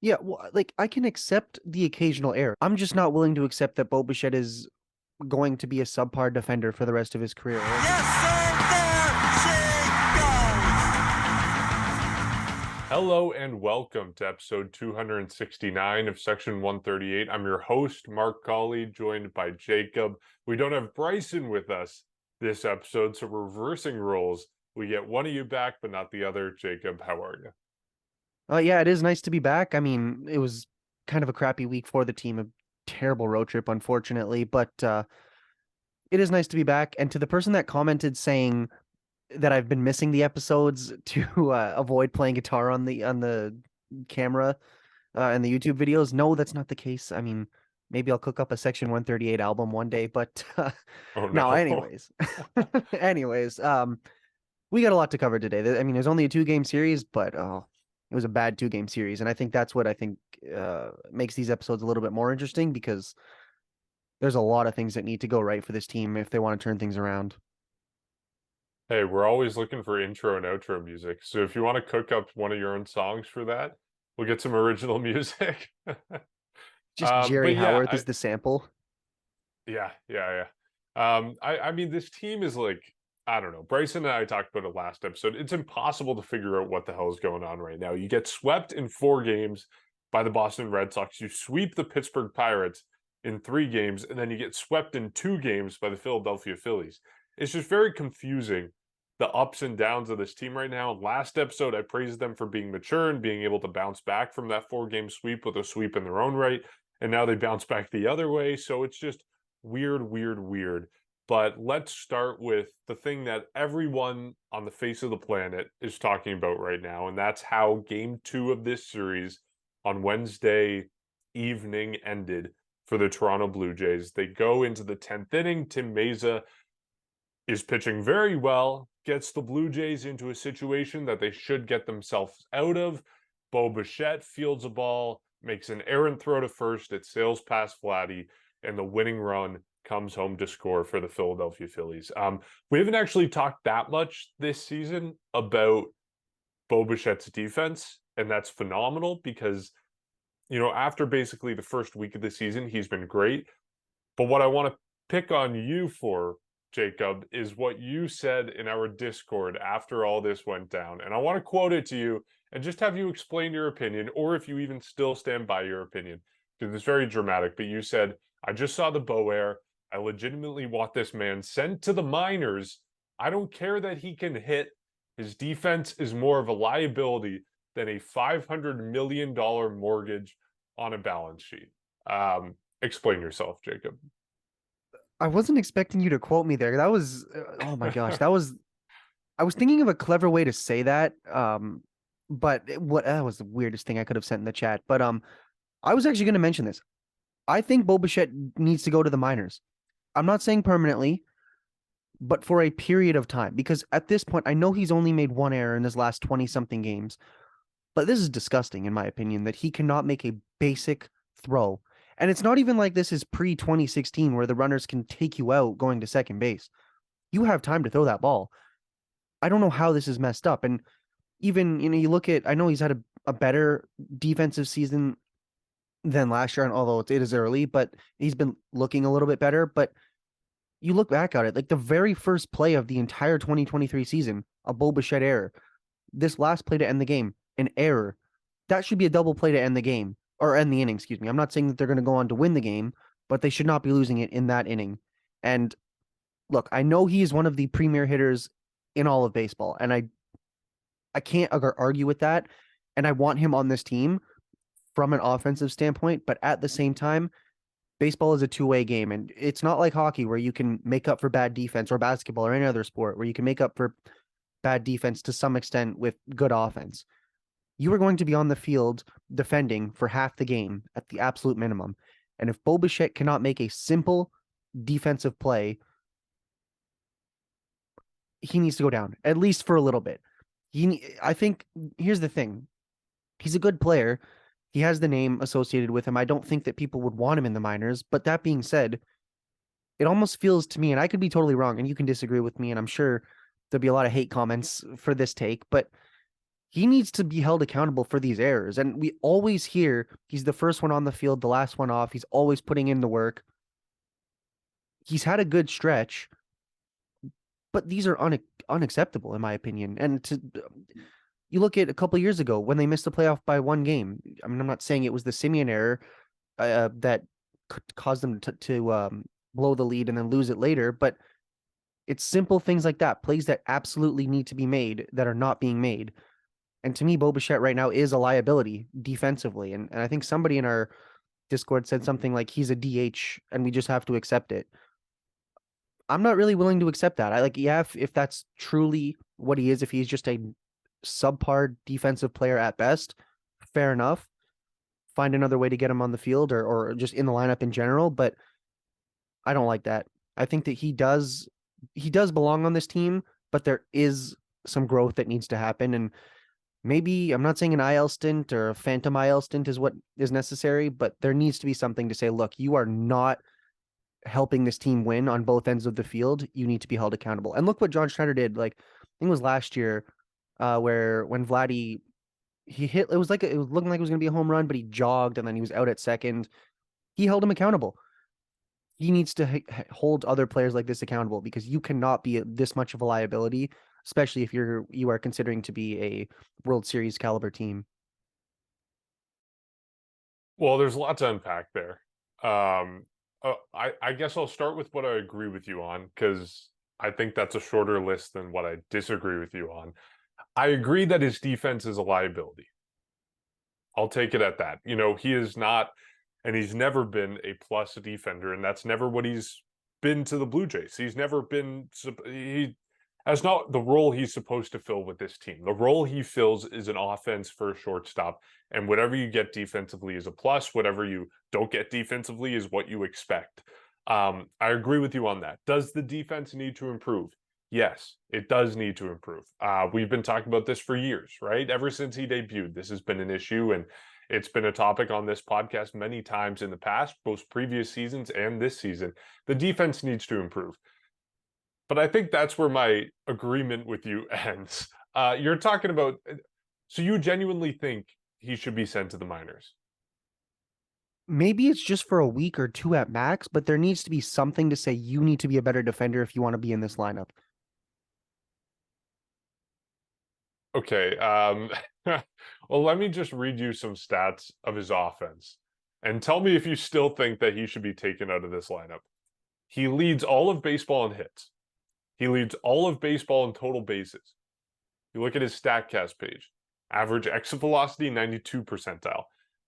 Yeah, well, like I can accept the occasional error. I'm just not willing to accept that Bo Bichette is going to be a subpar defender for the rest of his career. Like, Yes, sir. Hello and welcome to episode 269 of Section 138. I'm your host, Mark Colley, joined by Jacob. We don't have Bryson with us this episode, so we're reversing roles. We get one of you back, but not the other. Jacob, how are you? yeah, it is nice to be back. I mean, it was kind of a crappy week for the team, a terrible road trip, unfortunately, but it is nice to be back. And to the person that commented saying that I've been missing the episodes to avoid playing guitar on the camera and the YouTube videos, no, that's not the case. I mean, maybe I'll cook up a Section 138 album one day, but Oh no, no. anyways. Anyways, we got a lot to cover today. I mean, there's only a 2 game series, but oh, it was a bad 2 game series, and I think that's what I think makes these episodes a little bit more interesting because there's a lot of things that need to go right for this team if they want to turn things around. Hey, we're always looking for intro and outro music. So if you want to cook up one of your own songs for that, we'll get some original music. Just Jerry But yeah, Howarth is the sample. yeah. I mean, this team is like, I don't know. Bryson and I talked about it last episode. It's impossible to figure out what the hell is going on right now. You get swept in 4 games by the Boston Red Sox. You sweep the Pittsburgh Pirates in 3 games, and then you get swept in 2 games by the Philadelphia Phillies. It's just very confusing, the ups and downs of this team right now. Last episode, I praised them for being mature and being able to bounce back from that 4 game sweep with a sweep in their own right. And now they bounce back the other way. So it's just weird. But let's start with the thing that everyone on the face of the planet is talking about right now, and that's how game 2 of this series on Wednesday evening ended for the Toronto Blue Jays. They go into the 10th inning. Tim Meza is pitching very well, gets the Blue Jays into a situation that they should get themselves out of. Bo Bichette fields a ball, makes an errant throw to first. It sails past Vladdy, and the winning run comes home to score for the Philadelphia Phillies. We haven't actually talked that much this season about Bo Bichette's defense, and that's phenomenal because, after basically the first week of the season, he's been great. But what I want to pick on you for, Jacob, is what you said in our Discord after all this went down. And I want to quote it to you and just have you explain your opinion, or if you even still stand by your opinion, because it's very dramatic. But you said, I just saw the Bo Air. I legitimately want this man sent to the minors. I don't care that he can hit. His defense is more of a liability than a $500 million mortgage on a balance sheet. Explain yourself, Jacob. I wasn't expecting you to quote me there. That was oh my gosh, that was I was thinking of a clever way to say that. But what that was the weirdest thing I could have sent in the chat. But I was actually going to mention this. I think Bo Bichette needs to go to the minors. I'm not saying permanently, but for a period of time. Because at this point, I know he's only made one error in his last 20 something games. But this is disgusting, in my opinion, that he cannot make a basic throw. And it's not even like this is pre 2016 where the runners can take you out going to second base. You have time to throw that ball. I don't know how this is messed up. And even, you look at, I know he's had a better defensive season than last year, and although it is early, but he's been looking a little bit better. But you look back at it, like the very first play of the entire 2023 season, a Bo Bichette error. This last play to end the game, an error. That should be a double play to end the game or end the inning, excuse me. I'm not saying that they're going to go on to win the game, but they should not be losing it in that inning. And look, I know he is one of the premier hitters in all of baseball, and I can't argue with that. And I want him on this team from an offensive standpoint, but at the same time, baseball is a two-way game, and it's not like hockey where you can make up for bad defense, or basketball or any other sport where you can make up for bad defense to some extent with good offense. You are going to be on the field defending for half the game at the absolute minimum. And if Bo Bichette cannot make a simple defensive play, he needs to go down, at least for a little bit. I think, here's the thing. He's a good player. He has the name associated with him. I don't think that people would want him in the minors. But that being said, it almost feels to me, and I could be totally wrong, and you can disagree with me, and I'm sure there'll be a lot of hate comments for this take, but he needs to be held accountable for these errors. And we always hear he's the first one on the field, the last one off. He's always putting in the work. He's had a good stretch, but these are unacceptable in my opinion. And to you look at a couple years ago when they missed the playoff by one game. I mean, I'm not saying it was the Simeon error that caused them to blow the lead and then lose it later, but it's simple things like that, plays that absolutely need to be made that are not being made. And to me, Bo Bichette right now is a liability defensively. And I think somebody in our Discord said something like he's a DH and we just have to accept it. I'm not really willing to accept that. I like, yeah, if that's truly what he is, if he's just a subpar defensive player at best, fair enough. Find another way to get him on the field or just in the lineup in general. But I don't like that. I think that he does belong on this team, but there is some growth that needs to happen. And maybe I'm not saying an IL stint or a phantom IL stint is what is necessary, but there needs to be something to say, look, you are not helping this team win on both ends of the field. You need to be held accountable. And look what John Schneider did. Like I think it was last year, where when Vladdy he hit, it was looking like it was going to be a home run, but he jogged and then he was out at second. He held him accountable. He needs to hold other players like this accountable because you cannot be this much of a liability, especially if you are considering to be a World Series caliber team. Well, there's a lot to unpack there. I guess I'll start with what I agree with you on because I think that's a shorter list than what I disagree with you on. I agree that his defense is a liability. I'll take it at that. He is not, and he's never been a plus defender, and that's never what he's been to the Blue Jays. He's never been, that's not the role he's supposed to fill with this team. The role he fills is an offense for a shortstop, and whatever you get defensively is a plus. Whatever you don't get defensively is what you expect. I agree with you on that. Does the defense need to improve? Yes, it does need to improve. We've been talking about this for years, right? Ever since he debuted, this has been an issue, and it's been a topic on this podcast many times in the past, both previous seasons and this season. The defense needs to improve. But I think that's where my agreement with you ends. You're talking about, so you genuinely think he should be sent to the minors? Maybe it's just for a week or two at max, but there needs to be something to say you need to be a better defender if you want to be in this lineup. Okay. Well, let me just read you some stats of his offense and tell me if you still think that he should be taken out of this lineup. He leads all of baseball in hits. He leads all of baseball in total bases. You look at his StatCast page. Average exit velocity, 92 percentile.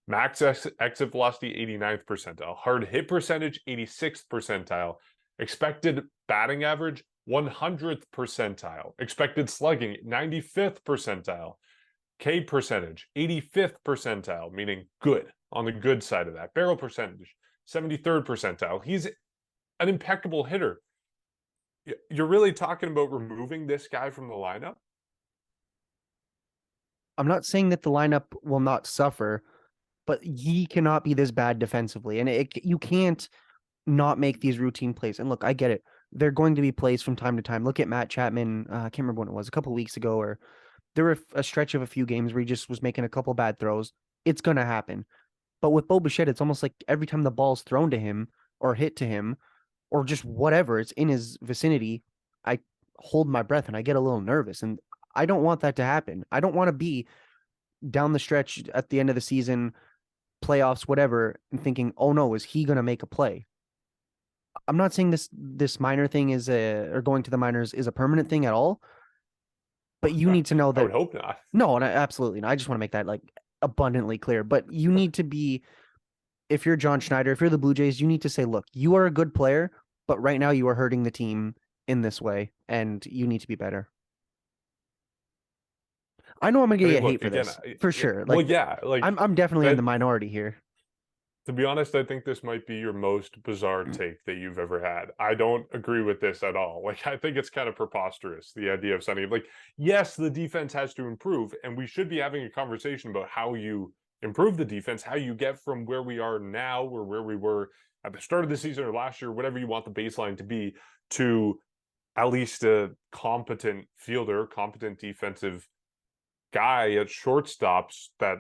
Max exit velocity, 89th percentile. Hard hit percentage, 86th percentile. Expected batting average, 100th percentile. Expected slugging, 95th percentile. K percentage, 85th percentile, meaning good, on the good side of that. Barrel percentage, 73rd percentile. He's an impeccable hitter. You're really talking about removing this guy from the lineup? I'm not saying that the lineup will not suffer, but he cannot be this bad defensively. And you can't not make these routine plays. And look, I get it. They're going to be plays from time to time. Look at Matt Chapman. I can't remember when it was, a couple of weeks ago, or there were a stretch of a few games where he just was making a couple bad throws. It's going to happen. But with Bo Bichette, it's almost like every time the ball's thrown to him or hit to him or just whatever, it's in his vicinity, I hold my breath and I get a little nervous. And I don't want that to happen. I don't want to be down the stretch at the end of the season, playoffs, whatever, and thinking, oh no, is he going to make a play? I'm not saying this minor thing or going to the minors is a permanent thing at all, but you need to know I that would hope not. no, and absolutely not. I just want to make that like abundantly clear. But you need to be, if you're John Schneider, if you're the Blue Jays, you need to say, look, you are a good player, but right now you are hurting the team in this way, and you need to be better. I know I'm gonna I mean, get hate look, for again, this for yeah, sure. well, Like yeah, like I'm definitely in that. the minority here. To be honest, I think this might be your most bizarre take that you've ever had. I don't agree with this at all. Like, I think it's kind of preposterous, the idea of sending, like, yes, the defense has to improve, and we should be having a conversation about how you improve the defense, how you get from where we are now or where we were at the start of the season or last year, whatever you want the baseline to be, to at least a competent fielder, competent defensive guy at shortstops that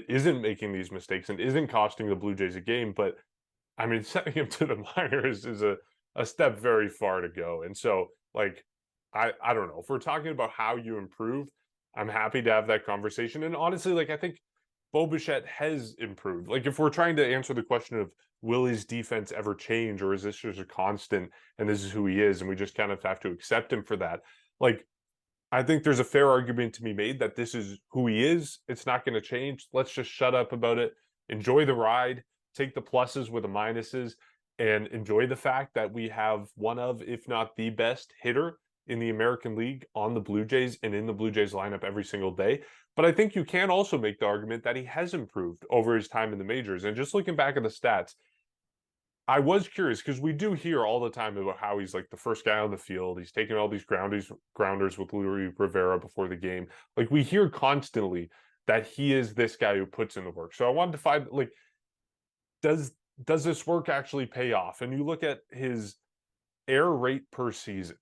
isn't making these mistakes and isn't costing the Blue Jays a game. But I mean, sending him to the minors is a step very far to go. And so, like, I don't know. If we're talking about how you improve, I'm happy to have that conversation. And honestly, like, I think Bo Bichette has improved. Like, if we're trying to answer the question of will his defense ever change, or is this just a constant and this is who he is, and we just kind of have to accept him for that? Like, I think there's a fair argument to be made that this is who he is. It's not going to change. Let's just shut up about it. Enjoy the ride, take the pluses with the minuses, and enjoy the fact that we have one of, if not the best hitter in the American League on the Blue Jays and in the Blue Jays lineup every single day. But I think you can also make the argument that he has improved over his time in the majors. And just looking back at the stats, I was curious because we do hear all the time about how he's like the first guy on the field. He's taking all these grounders with Luis Rivera before the game. Like, we hear constantly that he is this guy who puts in the work. So I wanted to find, like, does this work actually pay off? And you look at his error rate per season.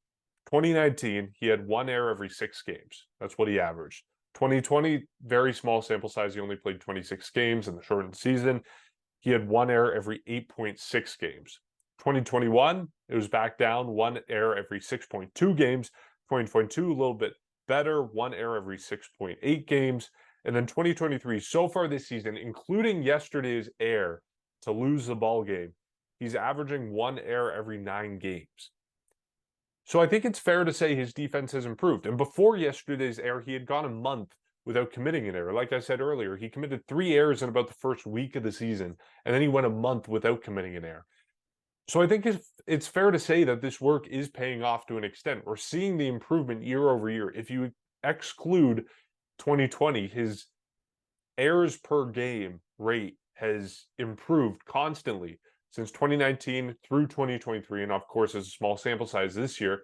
2019, he had 1 error every 6 games. That's what he averaged. 2020, very small sample size. He only played 26 games in the shortened season. He had 1 error every 8.6 games. 2021, it was back down, 1 error every 6.2 games. 2022, a little bit better, 1 error every 6.8 games. And then 2023, so far this season, including yesterday's error to lose the ball game, he's averaging 1 error every 9 games. So I think it's fair to say his defense has improved. And before yesterday's error, he had gone a month without committing an error. Like I said earlier, he committed 3 errors in about the first week of the season, and then he went a month without committing an error. So I think it's fair to say that this work is paying off to an extent. We're seeing the improvement year over year. If you exclude 2020, his errors per game rate has improved constantly since 2019 through 2023. And of course, it's a small sample size this year,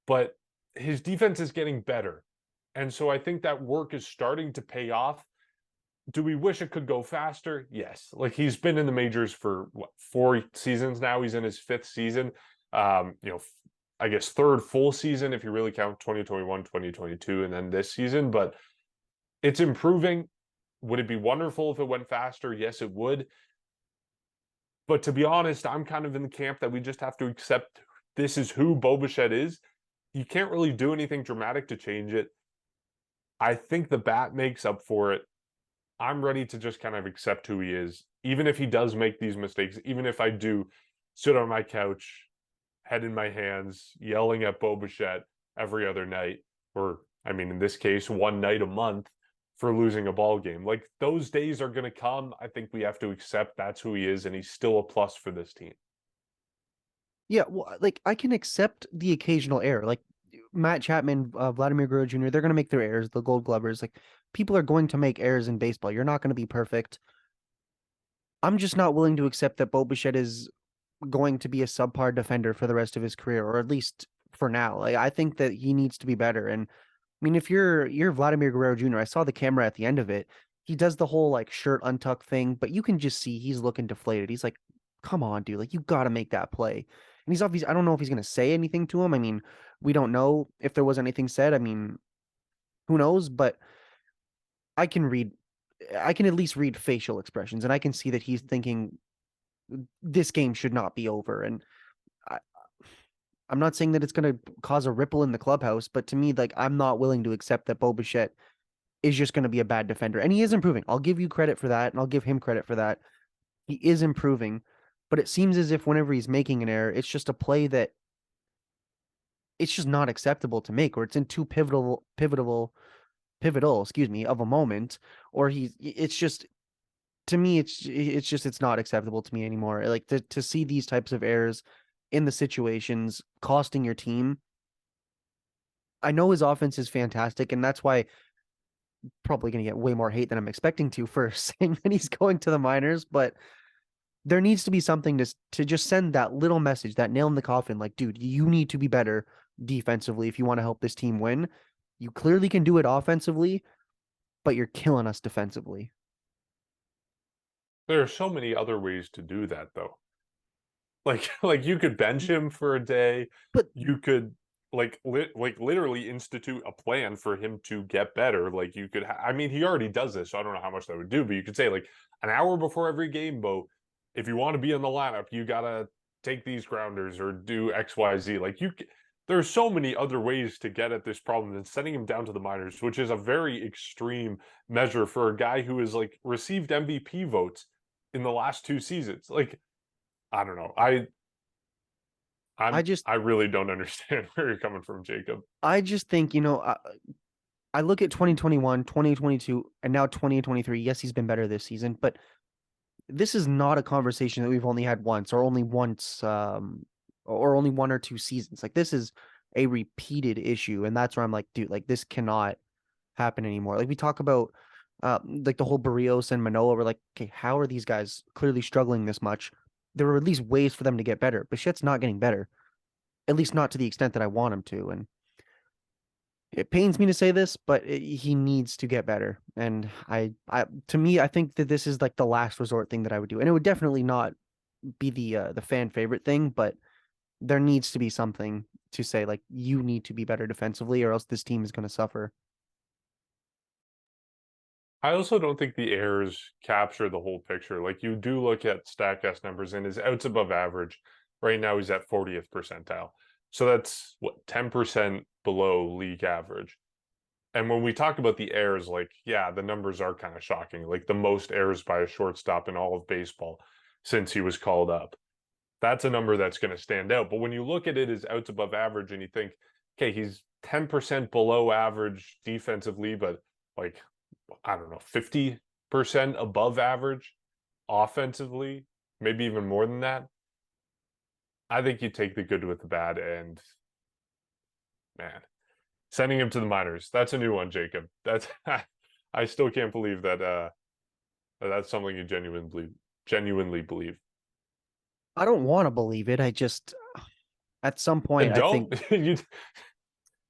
but his defense is getting better. And so I think that work is starting to pay off. Do we wish it could go faster? Yes. Like, he's been in the majors for what, 4 seasons now. He's in his 5th season. I guess 3rd full season if you really count 2021, 2022, and then this season. But it's improving. Would it be wonderful if it went faster? Yes, it would. But to be honest, I'm kind of in the camp that we just have to accept this is who Bo Bichette is. You can't really do anything dramatic to change it. I think the bat makes up for it. I'm ready to just kind of accept who he is, even if he does make these mistakes, even if I do sit on my couch, head in my hands, yelling at Bo Bichette every other night, or I mean, in this case, 1 night a month for losing a ball game. Like, those days are going to come. I think we have to accept that's who he is, and he's still a plus for this team. Yeah, well, like, I can accept the occasional error. Like, Matt Chapman, Vladimir Guerrero Jr., they're going to make their errors, the Gold Glovers. Like, people are going to make errors in baseball. You're not going to be perfect. I'm just not willing to accept that Bo Bichette is going to be a subpar defender for the rest of his career, or at least for now. Like, I think that he needs to be better. And I mean, if you're Vladimir Guerrero Jr., I saw the camera at the end of it. He does the whole like shirt untuck thing, but you can just see he's looking deflated. He's like, "Come on, dude! Like, you got to make that play." And he's obviously, I don't know if he's going to say anything to him. I mean, we don't know if there was anything said. I mean, who knows? But I can read, I can at least read facial expressions, and I can see that he's thinking this game should not be over. And I, I'm not saying that it's going to cause a ripple in the clubhouse, but to me, like, I'm not willing to accept that Bo Bichette is just going to be a bad defender. And he is improving. I'll give you credit for that, and I'll give him credit for that. He is improving, but it seems as if whenever he's making an error, it's just a play that it's just not acceptable to make, or it's in too pivotal, excuse me, of a moment, or it's just, to me, it's not acceptable to me anymore. Like, to see these types of errors in the situations costing your team. I know his offense is fantastic, and that's why probably going to get way more hate than I'm expecting to for saying that he's going to the minors, but there needs to be something to just send that little message, that nail in the coffin. Like, dude, you need to be better defensively if you want to help this team win. You clearly can do it offensively, but you're killing us defensively. There are so many other ways to do that, though. Like, like you could bench him for a day. But You could like literally institute a plan for him to get better. Like you could, I mean, he already does this, so I don't know how much that would do, but you could say like an hour before every game, Bo, if you want to be in the lineup, you gotta take these grounders or do X, Y, Z. Like there's so many other ways to get at this problem than sending him down to the minors, which is a very extreme measure for a guy who has like received MVP votes in the last 2 seasons. Like, I don't know. I just I really don't understand where you're coming from, Jacob. I just think, I look at 2021, 2022, and now 2023. Yes, he's been better this season, but this is not a conversation that we've only had once or only once or only 1 or 2 seasons. Like this is a repeated issue, and that's where I'm like, dude, like this cannot happen anymore. Like we talk about like the whole Barrios and Manoa, we're like, okay, how are these guys clearly struggling this much? There are at least ways for them to get better. Bichette's not getting better, at least not to the extent that I want him to. And it pains me to say this, but he needs to get better. And to me, I think that this is like the last resort thing that I would do. And it would definitely not be the fan favorite thing, but there needs to be something to say like you need to be better defensively, or else this team is going to suffer. I also don't think the errors capture the whole picture. Like you do look at StatCast numbers and his outs above average. Right now he's at 40th percentile. So that's what 10% below league average. And when we talk about the errors, like, yeah, the numbers are kind of shocking. Like the most errors by a shortstop in all of baseball since he was called up. That's a number that's going to stand out. But when you look at it as outs above average and you think, okay, he's 10% below average defensively, but like, I don't know, 50% above average offensively, maybe even more than that. I think you take the good with the bad, and man, sending him to the minors, that's a new one, Jacob. That's I still can't believe that that's something you genuinely believe. I don't want to believe it. I just at some point And I think don't you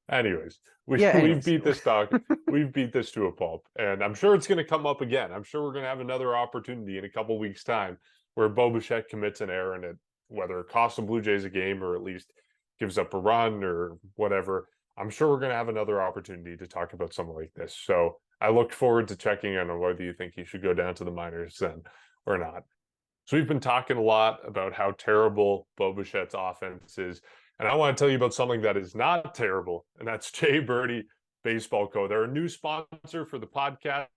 anyways, yeah, we've anyways. beat this dog. We've beat this to a pulp, and I'm sure it's going to come up again. I'm sure we're going to have another opportunity in a couple weeks' time where Bo Bichette commits an error, and it whether it costs the Blue Jays a game or at least gives up a run or whatever. I'm sure we're going to have another opportunity to talk about something like this. So I look forward to checking in on whether you think he should go down to the minors then or not. So we've been talking a lot about how terrible Bo Bichette's offense is. And I want to tell you about something that is not terrible, and that's Jay Birdie Baseball Co. They're a new sponsor for the podcast.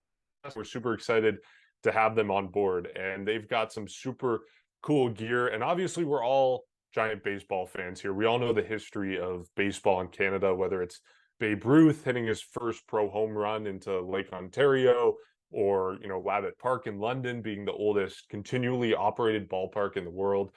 We're super excited to have them on board, and they've got some super cool gear. And obviously, we're all giant baseball fans here. We all know the history of baseball in Canada, whether it's Babe Ruth hitting his first pro home run into Lake Ontario, or Labatt Park in London being the oldest continually operated ballpark in the world.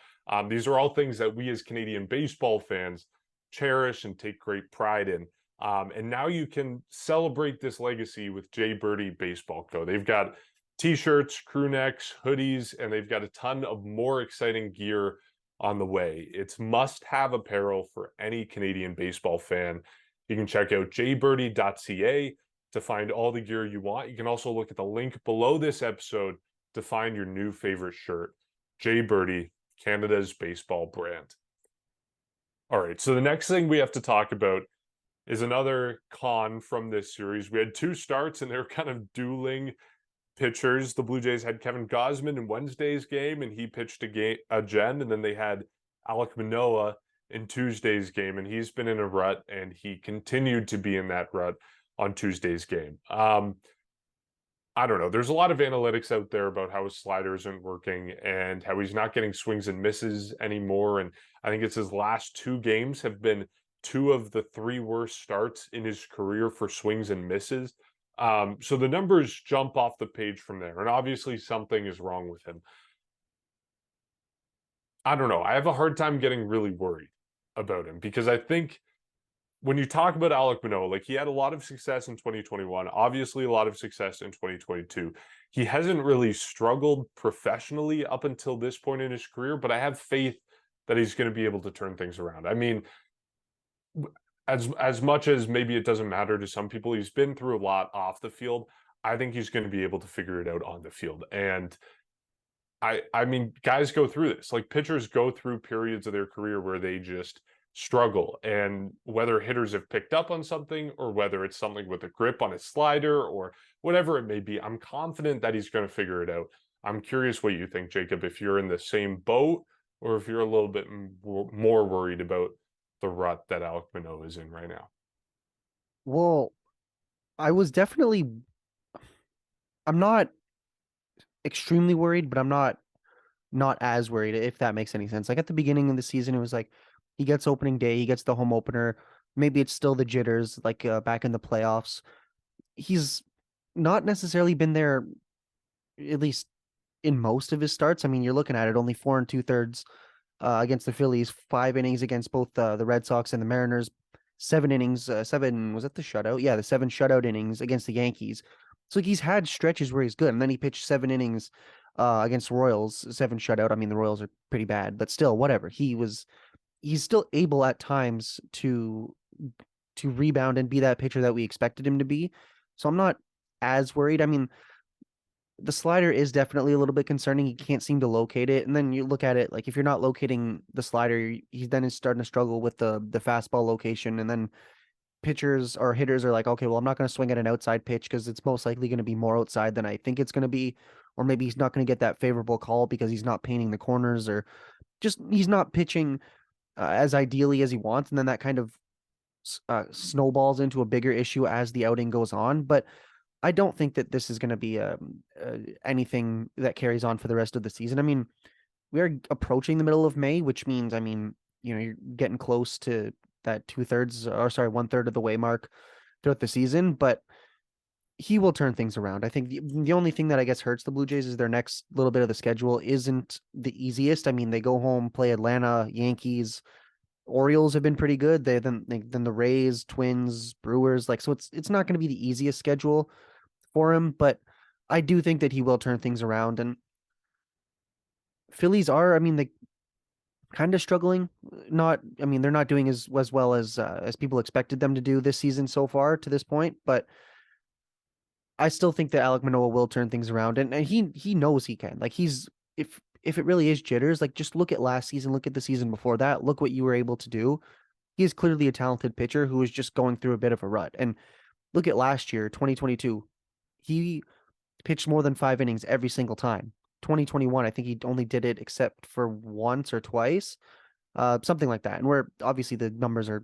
These are all things that we as Canadian baseball fans cherish and take great pride in. And now you can celebrate this legacy with Jay Birdie Baseball Co. They've got t-shirts, crew necks, hoodies, and they've got a ton of more exciting gear on the way. It's must-have apparel for any Canadian baseball fan. You can check out jbirdie.ca to find all the gear you want. You can also look at the link below this episode to find your new favorite shirt. Jay Birdie, Canada's baseball brand. All right, so the next thing we have to talk about is another con from this series. We had 2 starts and they were kind of dueling pitchers. The Blue Jays had Kevin Gausman in Wednesday's game and he pitched a gen, and then they had Alek Manoah in Tuesday's game, and he's been in a rut, and he continued to be in that rut on Tuesday's game. I don't know. There's a lot of analytics out there about how his slider isn't working and how he's not getting swings and misses anymore. And I think it's his last 2 games have been 2 of the 3 worst starts in his career for swings and misses. So the numbers jump off the page from there. And obviously something is wrong with him. I don't know. I have a hard time getting really worried about him because I think when you talk about Alek Manoah, like he had a lot of success in 2021, obviously a lot of success in 2022. He hasn't really struggled professionally up until this point in his career, but I have faith that he's going to be able to turn things around. I mean, as much as maybe it doesn't matter to some people, he's been through a lot off the field. I think he's going to be able to figure it out on the field. And I mean, guys go through this. Like pitchers go through periods of their career where they just struggle. And whether hitters have picked up on something or whether it's something with a grip on his slider or whatever it may be, I'm confident that he's going to figure it out. I'm curious what you think, Jacob, if you're in the same boat or if you're a little bit more worried about the rut that Alek Manoah is in right now. Well, I was definitely. I'm not extremely worried, but I'm not as worried, if that makes any sense. Like at the beginning of the season, it was like he gets opening day, he gets the home opener. Maybe it's still the jitters, like back in the playoffs. He's not necessarily been there, at least in most of his starts. I mean, you're looking at it, only 4 2/3 against the Phillies, 5 innings against both the Red Sox and the Mariners, 7 innings, seven, was that the shutout? Yeah, the 7 shutout innings against the Yankees. So like, he's had stretches where he's good, and then he pitched 7 innings against Royals, 7 shutout. I mean, the Royals are pretty bad, but still, whatever. He's still able at times to rebound and be that pitcher that we expected him to be. So I'm not as worried. I mean, the slider is definitely a little bit concerning. He can't seem to locate it. And then you look at it like if you're not locating the slider, he's then is starting to struggle with the fastball location. And then pitchers or hitters are like, okay, well, I'm not going to swing at an outside pitch because it's most likely going to be more outside than I think it's going to be. Or maybe he's not going to get that favorable call because he's not painting the corners or just he's not pitching as ideally as he wants. And then that kind of snowballs into a bigger issue as the outing goes on. But I don't think that this is going to be anything that carries on for the rest of the season. I mean, we are approaching the middle of May, which means, I mean, you're getting close to that 2/3, or sorry, 1/3 of the way mark throughout the season, but he will turn things around. I think the only thing that I guess hurts the Blue Jays is their next little bit of the schedule isn't the easiest. I mean, they go home, play Atlanta, Yankees, Orioles have been pretty good. Then the Rays, Twins, Brewers, like so it's not going to be the easiest schedule for him, but I do think that he will turn things around. And Phillies are, I mean, they kind of struggling. Not, I mean, they're not doing as well as people expected them to do this season so far to this point. But I still think that Alek Manoah will turn things around, and he knows he can. Like if it really is jitters, like just look at last season, look at the season before that, look what you were able to do. He is clearly a talented pitcher who is just going through a bit of a rut. And look at last year, 2022. He pitched more than 5 innings every single time. 2021, I think he only did it except for once or twice, something like that. And where obviously the numbers are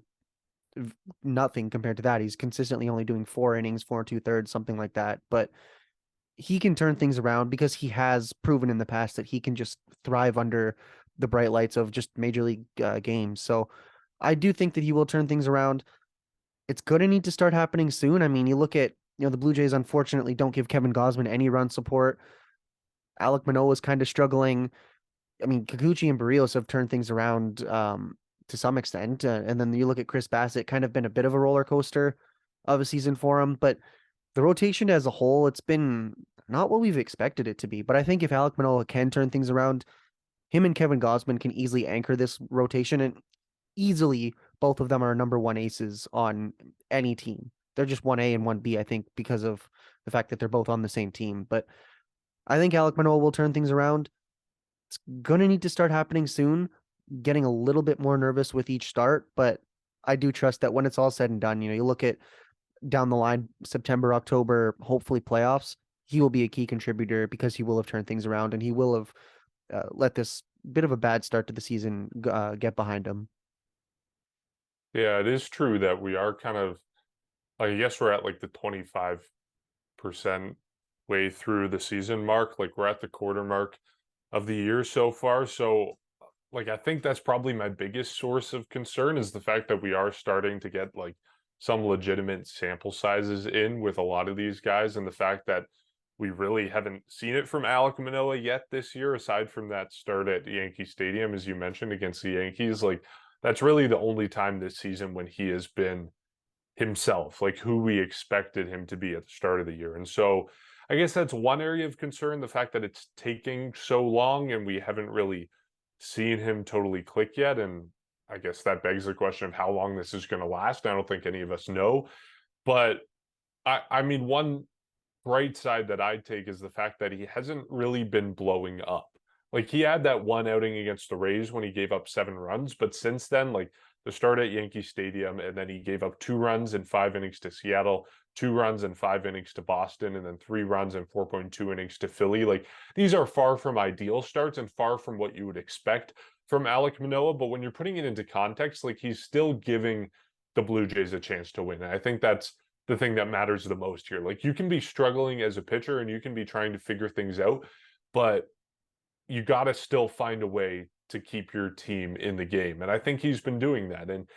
nothing compared to that. He's consistently only doing 4 innings, 4 2/3, something like that. But he can turn things around because he has proven in the past that he can just thrive under the bright lights of just major league games. So I do think that he will turn things around. It's going to need to start happening soon. I mean, you look at, the Blue Jays unfortunately don't give Kevin Gausman any run support. Alek Manoah is kind of struggling. I mean, Kikuchi and Barrios have turned things around to some extent. And then you look at Chris Bassett, kind of been a bit of a roller coaster of a season for him. But the rotation as a whole, it's been not what we've expected it to be. But I think if Alek Manoah can turn things around, him and Kevin Gausman can easily anchor this rotation. And easily, both of them are number one aces on any team. They're just 1A and 1B, I think, because of the fact that they're both on the same team. But I think Alek Manoah will turn things around. It's going to need to start happening soon. Getting a little bit more nervous with each start, but I do trust that when it's all said and done, you look at down the line, September, October, hopefully playoffs, he will be a key contributor because he will have turned things around and he will have let this bit of a bad start to the season get behind him. Yeah, it is true that we are kind of, I guess we're at like the 25% way through the season mark. Like we're at the quarter mark of the year so far. So like I think that's probably my biggest source of concern is the fact that we are starting to get like some legitimate sample sizes in with a lot of these guys, and the fact that we really haven't seen it from Alek Manoah yet this year, aside from that start at Yankee Stadium, as you mentioned, against the Yankees. Like that's really the only time this season when he has been himself, like who we expected him to be at the start of the year. And so I guess that's one area of concern, the fact that it's taking so long and we haven't really seen him totally click yet. And I guess that begs the question of how long this is going to last. I don't think any of us know. But I mean, one bright side that I'd take is the fact that he hasn't really been blowing up. Like he had that one outing against the Rays when he gave up 7 runs, but since then, like the start at Yankee Stadium, and then he gave up 2 runs in 5 innings to Seattle, 2 runs in 5 innings to Boston, and then 3 runs in 4.2 innings to Philly. Like, these are far from ideal starts and far from what you would expect from Alek Manoah. But when you're putting it into context, like, he's still giving the Blue Jays a chance to win. And I think that's the thing that matters the most here. Like, you can be struggling as a pitcher and you can be trying to figure things out, but you got to still find a way to keep your team in the game. And I think he's been doing that. And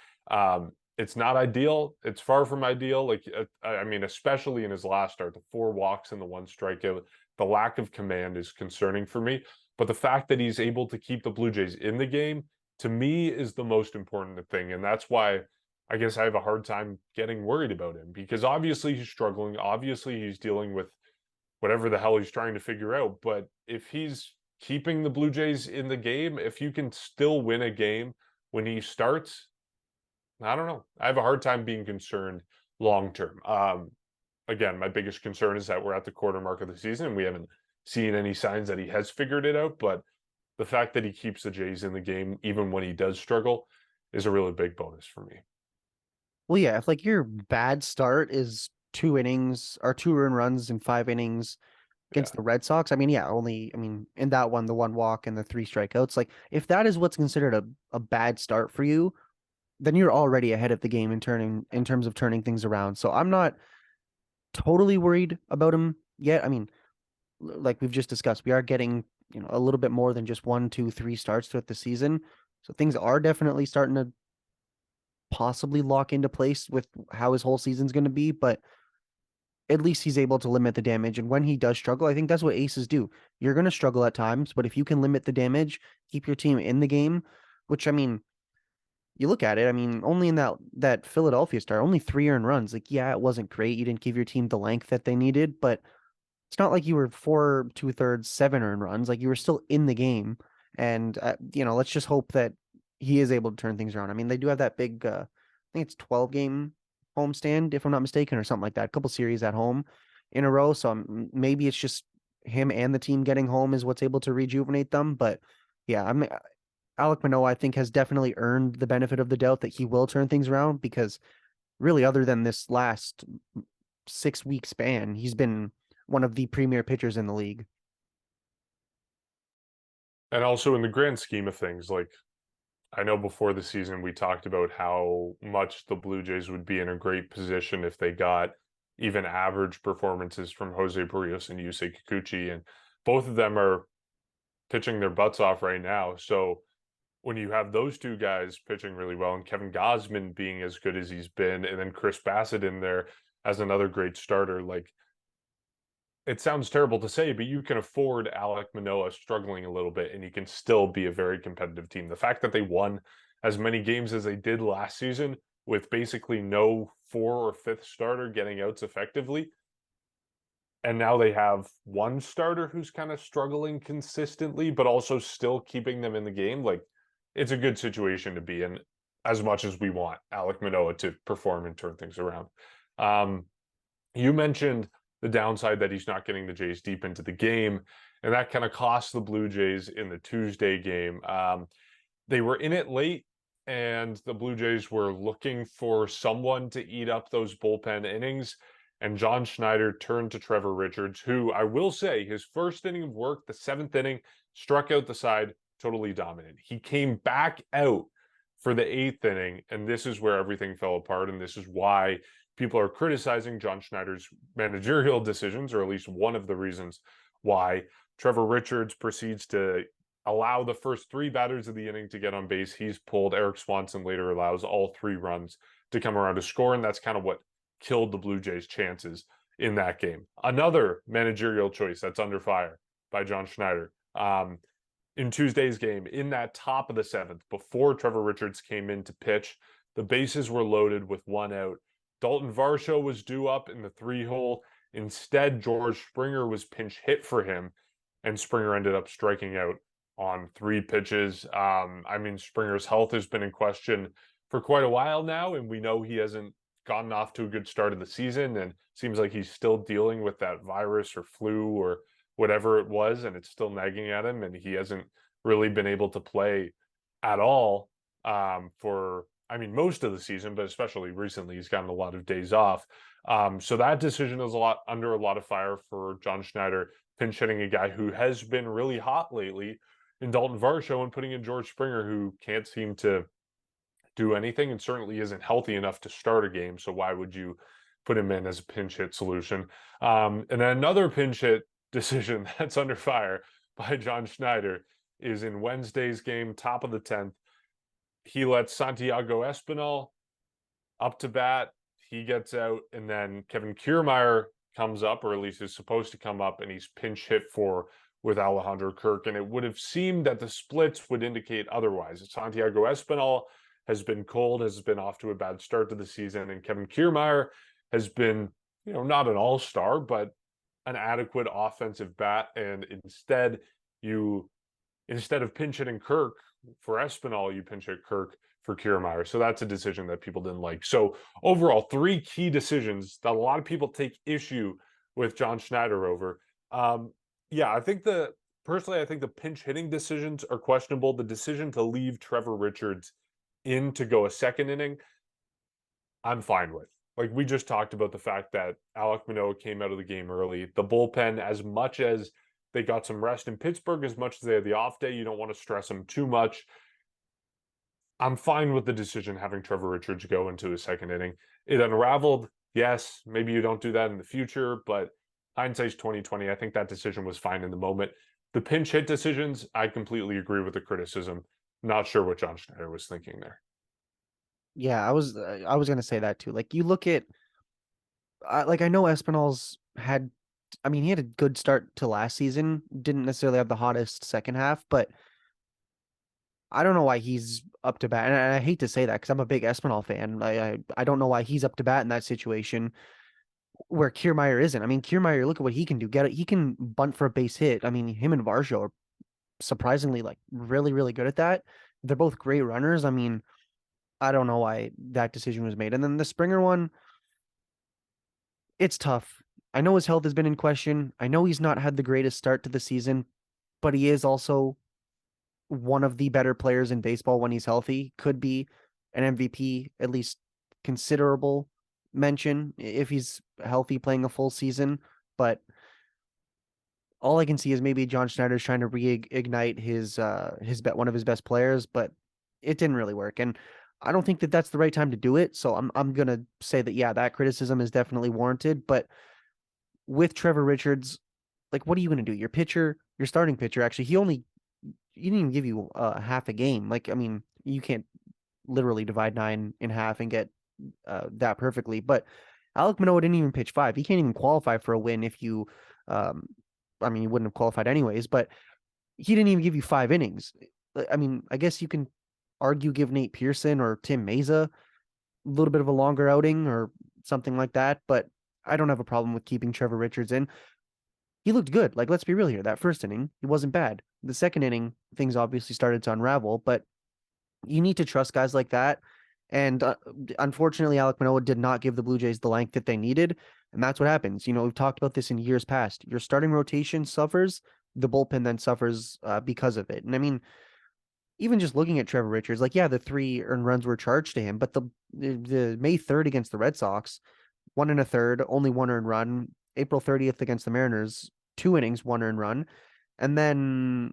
it's not ideal. It's far from ideal. Like, I mean, especially in his last start, the 4 walks and the 1 strikeout, the lack of command is concerning for me. But the fact that he's able to keep the Blue Jays in the game, to me, is the most important thing. And that's why I guess I have a hard time getting worried about him, because obviously he's struggling. Obviously he's dealing with whatever the hell he's trying to figure out. But if he's keeping the Blue Jays in the game, if you can still win a game when he starts, I don't know. I have a hard time being concerned long term. Again, my biggest concern is that we're at the quarter mark of the season and we haven't seen any signs that he has figured it out. But the fact that he keeps the Jays in the game, even when he does struggle, is a really big bonus for me. Well, yeah, if like your bad start is 2 innings or 2 earned runs in 5 innings Yeah. against the Red Sox, I mean, yeah, I mean, in that one, the 1 walk and the 3 strikeouts, like if that is what's considered a bad start for you, then you're already ahead of the game in terms of turning things around. So I'm not totally worried about him yet. I mean, like we've just discussed, we are getting, a little bit more than just 1, 2, 3 starts throughout the season. So things are definitely starting to possibly lock into place with how his whole season's going to be, but at least he's able to limit the damage. And when he does struggle, I think that's what aces do. You're going to struggle at times, but if you can limit the damage, keep your team in the game, which I mean, you look at it, I mean, only in that Philadelphia start, only 3 earned runs. Like, yeah, it wasn't great. You didn't give your team the length that they needed, but it's not like you were 4 2/3, 7 earned runs. Like you were still in the game. And let's just hope that he is able to turn things around. I mean, they do have that big, I think it's 12-game homestand, if I'm not mistaken, or something like that. A couple series at home in a row. So maybe it's just him and the team getting home is what's able to rejuvenate them. But yeah, Alek Manoah, I think, has definitely earned the benefit of the doubt that he will turn things around, because really, other than this last 6-week span, he's been one of the premier pitchers in the league. And also, in the grand scheme of things, like, I know before the season we talked about how much the Blue Jays would be in a great position if they got even average performances from Jose Barrios and Yusei Kikuchi, and both of them are pitching their butts off right now. So when you have those 2 guys pitching really well and Kevin Gausman being as good as he's been, and then Chris Bassett in there as another great starter, like, it sounds terrible to say, but you can afford Alek Manoah struggling a little bit and you can still be a very competitive team. The fact that they won as many games as they did last season with basically no 4 or 5th starter getting outs effectively, and now they have one starter who's kind of struggling consistently, but also still keeping them in the game, like, it's a good situation to be in, as much as we want Alek Manoah to perform and turn things around. You mentioned the downside that he's not getting the Jays deep into the game, and that kind of cost the Blue Jays in the Tuesday game. They were in it late, and the Blue Jays were looking for someone to eat up those bullpen innings, and John Schneider turned to Trevor Richards, who, I will say, his first inning of work, the 7th inning, struck out the side, totally dominant. He came back out for the 8th inning, and this is where everything fell apart, and this is why people are criticizing John Schneider's managerial decisions, or at least one of the reasons why. Trevor Richards proceeds to allow the first 3 batters of the inning to get on base. He's pulled. Eric Swanson later allows all 3 runs to come around to score, and that's kind of what killed the Blue Jays' chances in that game. Another managerial choice that's under fire by John Schneider. In Tuesday's game, in that top of the 7th, before Trevor Richards came in to pitch, the bases were loaded with 1 out. Dalton Varsho was due up in the 3-hole. Instead, George Springer was pinch hit for him, and Springer ended up striking out on 3 pitches. I mean, Springer's health has been in question for quite a while now, and we know he hasn't gotten off to a good start of the season, and seems like he's still dealing with that virus or flu or whatever it was, and it's still nagging at him, and he hasn't really been able to play at all for, I mean, most of the season, but especially recently, he's gotten a lot of days off. So that decision is under a lot of fire for John Schneider, pinch hitting a guy who has been really hot lately in Dalton Varsho and putting in George Springer, who can't seem to do anything and certainly isn't healthy enough to start a game. So why would you put him in as a pinch hit solution? And then another pinch hit decision that's under fire by John Schneider is in Wednesday's game, top of the 10th. He lets Santiago Espinal up to bat. He gets out, and then Kevin Kiermaier comes up, or at least is supposed to come up, and he's pinch hit for with Alejandro Kirk. And it would have seemed that the splits would indicate otherwise. Santiago Espinal has been cold, has been off to a bad start to the season, and Kevin Kiermaier has been, not an all-star, but an adequate offensive bat. And instead of pinch hitting Kirk for Espinal, you pinch hit Kirk for Kiermaier. So that's a decision that people didn't like. So overall, 3 key decisions that a lot of people take issue with John Schneider over. I think the pinch hitting decisions are questionable. The decision to leave Trevor Richards in to go a second inning, I'm fine with. Like, we just talked about the fact that Alek Manoah came out of the game early. The bullpen, as much as they got some rest in Pittsburgh, as much as they had the off day, you don't want to stress them too much. I'm fine with the decision having Trevor Richards go into a second inning. It unraveled. Yes, maybe you don't do that in the future, but hindsight's 2020. I think that decision was fine in the moment. The pinch hit decisions, I completely agree with the criticism. Not sure what John Schneider was thinking there. Yeah, I was gonna say that too. Like, you look at, I know Espinal's had, I mean, he had a good start to last season. Didn't necessarily have the hottest second half, but I don't know why he's up to bat. And I hate to say that because I'm a big Espinal fan. I don't know why he's up to bat in that situation where Kiermaier isn't. I mean, Kiermaier, look at what he can do. Get it. He can bunt for a base hit. I mean, him and Varsho are surprisingly like really, really good at that. They're both great runners. I mean, I don't know why that decision was made. And then the Springer one, it's tough. I know his health has been in question. I know he's not had the greatest start to the season, but he is also one of the better players in baseball when he's healthy. Could be an MVP, at least considerable mention if he's healthy playing a full season. But all I can see is maybe John Schneider's trying to reignite his one of his best players, but it didn't really work. And I don't think that that's the right time to do it. So I'm gonna say that that criticism is definitely warranted. But with Trevor Richards, like, what are you gonna do? Your starting pitcher, actually, he didn't even give you half a game. Like, I mean, you can't literally divide 9 in half and get that perfectly. But Alek Manoah didn't even pitch 5. He can't even qualify for a win if you, I mean, he wouldn't have qualified anyways. But he didn't even give you 5 innings. I mean, I guess you can argue give Nate Pearson or Tim Mesa a little bit of a longer outing or something like that. But I don't have a problem with keeping Trevor Richards in. He looked good. Like, let's be real here. That first inning, he wasn't bad. The second inning, things obviously started to unravel, but you need to trust guys like that. And unfortunately, Alek Manoah did not give the Blue Jays the length that they needed. And that's what happens. We've talked about this in years past. Your starting rotation suffers, the bullpen then suffers because of it. And I mean, even just looking at Trevor Richards, like, the 3 earned runs were charged to him, but the May 3rd against the Red Sox, 1 1/3, only 1 earned run. April 30th against the Mariners, 2 innings, 1 earned run. And then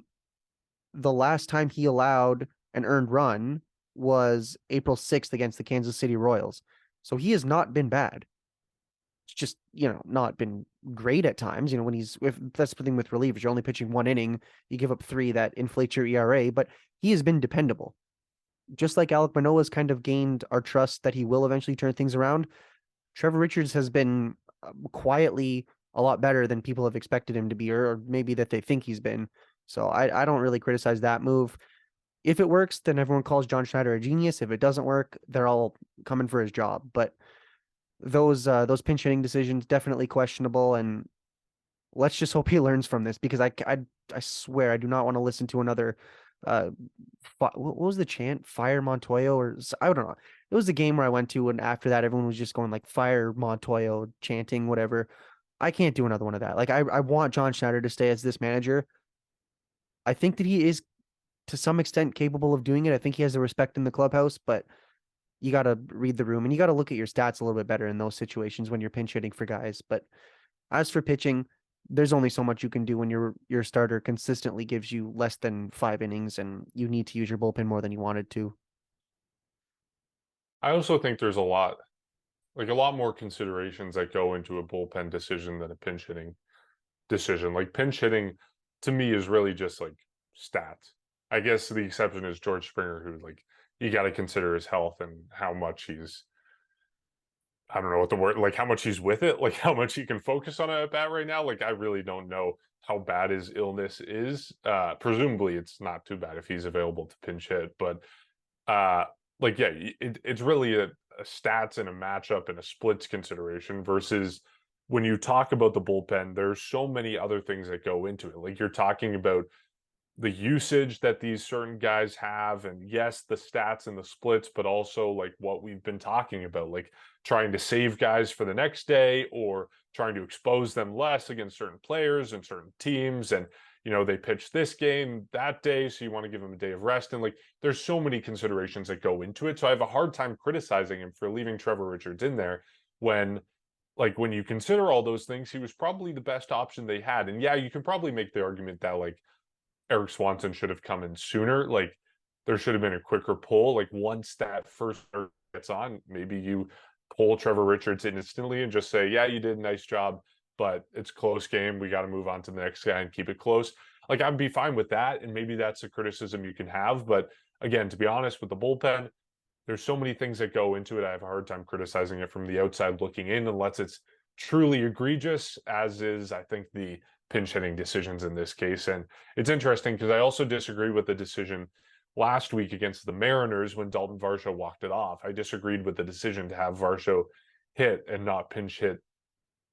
the last time he allowed an earned run was April 6th against the Kansas City Royals. So he has not been bad. It's just, not been great at times. If that's the thing with relievers, you're only pitching 1 inning, you give up 3, that inflates your ERA, but he has been dependable. Just like Alek Manoah's kind of gained our trust that he will eventually turn things around, Trevor Richards has been quietly a lot better than people have expected him to be, or maybe that they think he's been. So I don't really criticize that move. If it works, then everyone calls John Schneider a genius. If it doesn't work, they're all coming for his job. But those pinch hitting decisions, definitely questionable, and let's just hope he learns from this, because I swear I do not want to listen to another what was the chant? Fire Montoyo, or I don't know. It was the game where I went to, and after that everyone was just going like fire Montoyo, chanting whatever. I can't do another one of that. Like, I want John Schneider to stay as this manager. I think that he is to some extent capable of doing it. I think he has the respect in the clubhouse, but you got to read the room and you got to look at your stats a little bit better in those situations when you're pinch hitting for guys. But as for pitching, there's only so much you can do when your starter consistently gives you less than 5 innings and you need to use your bullpen more than you wanted to. I also think there's a lot more considerations that go into a bullpen decision than a pinch hitting decision. Like pinch hitting to me is really just like stats. I guess the exception is George Springer, who like you got to consider his health and how much he's I don't know what the word like how much he's with it, like how much he can focus on it at bat right now. Like I really don't know how bad his illness is. Presumably it's not too bad if he's available to pinch hit, but uh like yeah, it's really a stats and a matchup and a splits consideration versus when you talk about the bullpen, there's so many other things that go into it. Like you're talking about the usage that these certain guys have, and yes, the stats and the splits, but also like what we've been talking about, like trying to save guys for the next day or trying to expose them less against certain players and certain teams. And they pitched this game that day, so you want to give them a day of rest. And like there's so many considerations that go into it. So I have a hard time criticizing him for leaving Trevor Richards in there when when you consider all those things, he was probably the best option they had. And yeah, you can probably make the argument that like Eric Swanson should have come in sooner. Like there should have been a quicker pull. Like once that first gets on, maybe you pull Trevor Richards instantly and just say, yeah, you did a nice job, but it's a close game. We got to move on to the next guy and keep it close. Like I'd be fine with that. And maybe that's a criticism you can have. But again, to be honest, with the bullpen, there's so many things that go into it. I have a hard time criticizing it from the outside looking in unless it's truly egregious, as is, I think, the pinch hitting decisions in this case. And it's interesting because I also disagree with the decision last week against the Mariners when Dalton Varsho walked it off. I disagreed with the decision to have Varsho hit and not pinch hit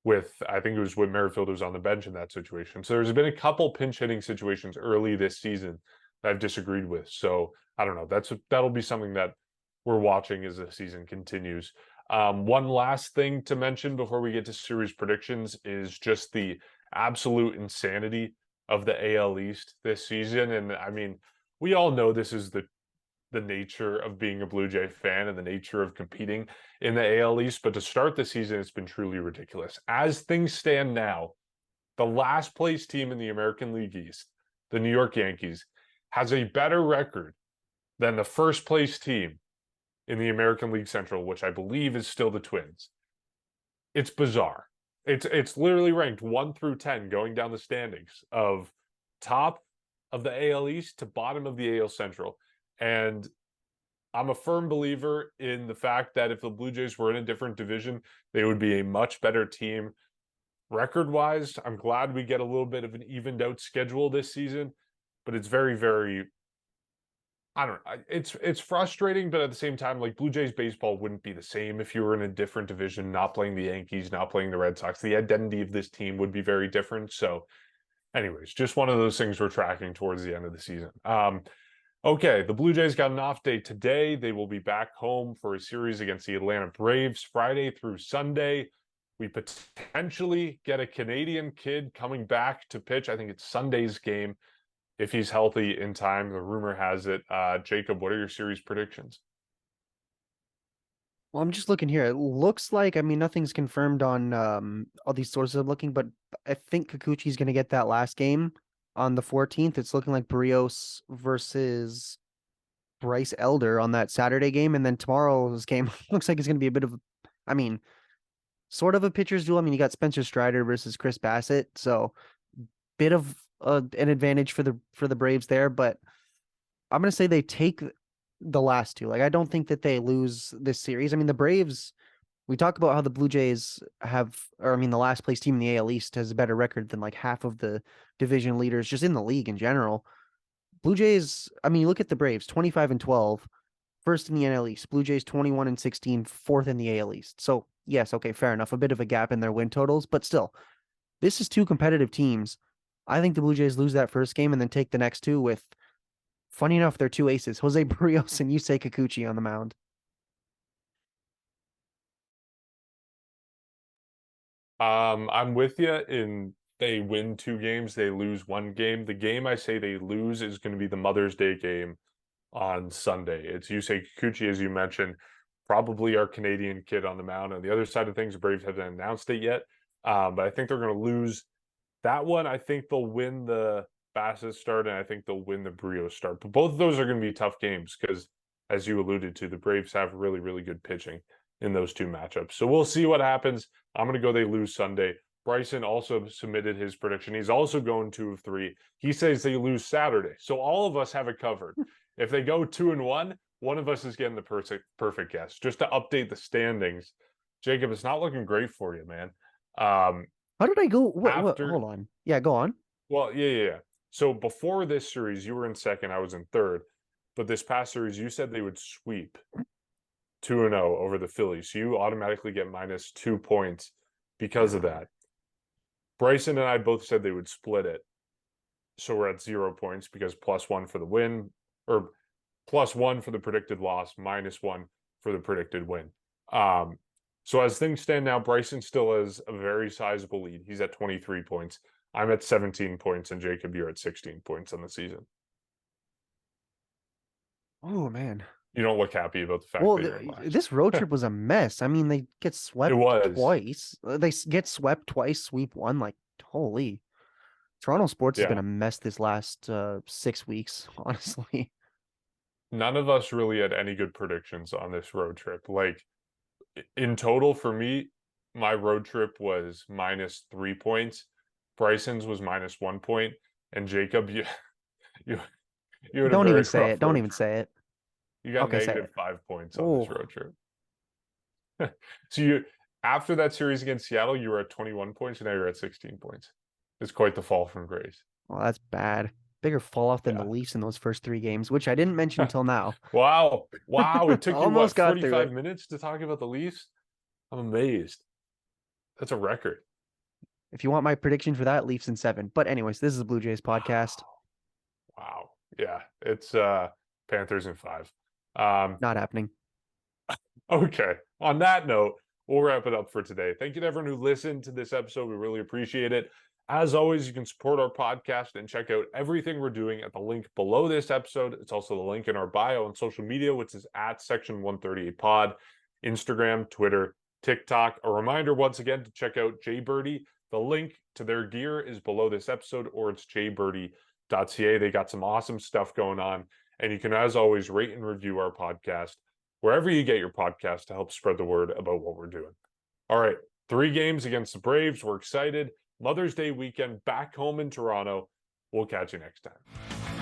with, I think it was with Merrifield who's on the bench in that situation. So there's been a couple pinch hitting situations early this season that I've disagreed with. So I don't know. That'll be something that we're watching as the season continues. One last thing to mention before we get to series predictions is just the absolute insanity of the AL East this season. And I mean, we all know this is the nature of being a Blue Jay fan and the nature of competing in the AL East. But to start the season, it's been truly ridiculous. As things stand now, the last place team in the American League East, the New York Yankees, has a better record than the first place team in the American League Central, which I believe is still the Twins. It's bizarre. It's literally ranked 1 through 10 going down the standings of top of the AL East to bottom of the AL Central. And I'm a firm believer in the fact that if the Blue Jays were in a different division, they would be a much better team record-wise. I'm glad we get a little bit of an evened out schedule this season, but it's very, very I don't know. It's frustrating, but at the same time, like Blue Jays baseball wouldn't be the same if you were in a different division, not playing the Yankees, not playing the Red Sox. The identity of this team would be very different. So, anyways, just one of those things we're tracking towards the end of the season. Okay, the Blue Jays got an off day today. They will be back home for a series against the Atlanta Braves Friday through Sunday. We potentially get a Canadian kid coming back to pitch. I think it's Sunday's game if he's healthy in time. The rumor has it. Jacob, what are your series predictions? Well, I'm just looking here. It looks like, I mean, nothing's confirmed on all these sources I'm looking, but I think Kikuchi's going to get that last game on the 14th. It's looking like Barrios versus Bryce Elder on that Saturday game. And then tomorrow's game looks like it's going to be a bit of, I mean, sort of a pitcher's duel. I mean, you got Spencer Strider versus Chris Bassett. So bit of an advantage for the Braves there, but I'm going to say they take the last two. Like, I don't think that they lose this series. I mean, the Braves, we talk about how the Blue Jays have, or I mean, the last place team in the AL East has a better record than like half of the division leaders just in the league in general. Blue Jays, I mean, you look at the Braves, 25 and 12, first in the NL East. Blue Jays 21 and 16, fourth in the AL East. So, yes, okay, fair enough. A bit of a gap in their win totals, but still, this is two competitive teams. I think the Blue Jays lose that first game and then take the next two with, funny enough, their two aces, Jose Barrios and Yusei Kikuchi on the mound. I'm with you in they win 2 games, they lose 1 game. The game I say they lose is going to be the Mother's Day game on Sunday. It's Yusei Kikuchi, as you mentioned. probably our Canadian kid on the mound. On the other side of things, the Braves haven't announced it yet, but I think they're going to lose that one. I think they'll win the Bassett start, and I think they'll win the Brio start. But both of those are going to be tough games because, as you alluded to, the Braves have really, really good pitching in those two matchups. So we'll see what happens. I'm going to go they lose Sunday. Bryson also submitted his prediction. He's also going 2 of 3. He says they lose Saturday. So all of us have it covered. If they go 2-1, one of us is getting the perfect guess. Just to update the standings, Jacob, it's not looking great for you, man. How did I go? What? After, Hold on. Yeah, go on. well, yeah. So before this series, you were in second. I was in third. But this past series, you said they would sweep 2-0 over the Phillies. So you automatically get -2 points because of that. Bryson and I both said they would split it. So we're at 0 points because +1 for the win, or +1 for the predicted loss, -1 for the predicted win. So as things stand now, Bryson still has a very sizable lead. He's at 23 points. I'm at 17 points, and Jacob, you're at 16 points on the season. Oh man. You don't look happy about the fact Well, that you're in last. this road trip was a mess. I mean, they get swept was. twice. They get swept twice, sweep one. Like, holy. Toronto sports has been Yeah. a mess this last 6 weeks, honestly. None of us really had any good predictions on this road trip. Like, in total for me, my road trip was -3 points. Bryson's was -1 point, and Jacob, you you had a Don't very even say rough it. Don't road even trip. say it. You got Okay, say it. -5 points on this Oh. road trip. So you, after that series against Seattle, you were at 21 points, and now you're at 16 points. It's quite the fall from grace. Well, that's bad. Bigger fall off than the Yeah. Leafs in those first 3 games, which I didn't mention until now. Wow. It took you Almost what, got through 45 it. minutes to talk about the Leafs? I'm amazed. That's a record. If you want my prediction for that, Leafs in 7. But anyways, this is a Blue Jays podcast. Wow. Yeah. It's Panthers in 5. Not happening. Okay. On that note, we'll wrap it up for today. Thank you to everyone who listened to this episode. We really appreciate it. As always, you can support our podcast and check out everything we're doing at the link below this episode. It's also the link in our bio on social media, which is at Section 138 Pod, Instagram, Twitter, TikTok. A reminder once again to check out JBirdie. The link to their gear is below this episode, or it's jbirdie.ca. They got some awesome stuff going on. And you can, as always, rate and review our podcast wherever you get your podcast to help spread the word about what we're doing. All right, 3 games against the Braves. We're excited. Mother's Day weekend back home in Toronto. We'll catch you next time.